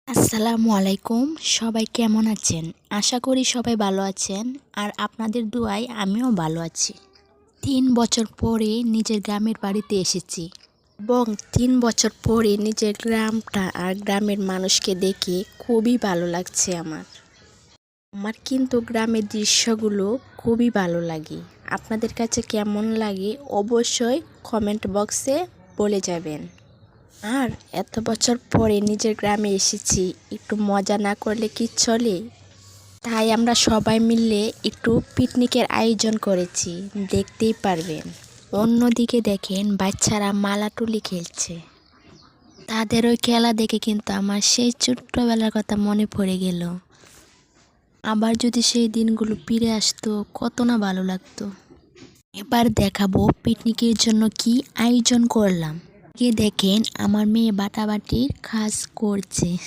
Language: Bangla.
আসসালামু আলাইকুম। সবাই কেমন আছেন? আশা করি সবাই ভালো আছেন। আর আপনাদের দোয়ায় আমিও ভালো আছি। ৩ বছর পরে নিজের গ্রামের বাড়িতে এসেছি এবং ৩ বছর পরে নিজের গ্রামটা আর গ্রামের মানুষকে দেখে খুবই ভালো লাগছে আমার। আমার কিন্তু গ্রামের দৃশ্যগুলো খুবই ভালো লাগে। আপনাদের কাছে কেমন লাগে অবশ্যই কমেন্ট বক্সে বলে যাবেন। আর এত বছর পরে নিজের গ্রামে এসেছি, একটু মজা না করলে কি চলে? তাই আমরা সবাই মিলে একটু পিকনিকের আয়োজন করেছি, দেখতেই পারবেন। অন্যদিকে দেখেন বাচ্চারা মালাটুলি খেলছে। তাদের ওই খেলা দেখে কিন্তু আমার সেই ছোট্টবেলার কথা মনে পড়ে গেল। আবার যদি সেই দিনগুলো ফিরে আসতো কত না ভালো লাগতো। এবার দেখাবো পিকনিকের জন্য কি আয়োজন করলাম। দেখেন আমার মেয়ে বাটাবাটির কাজ করছে।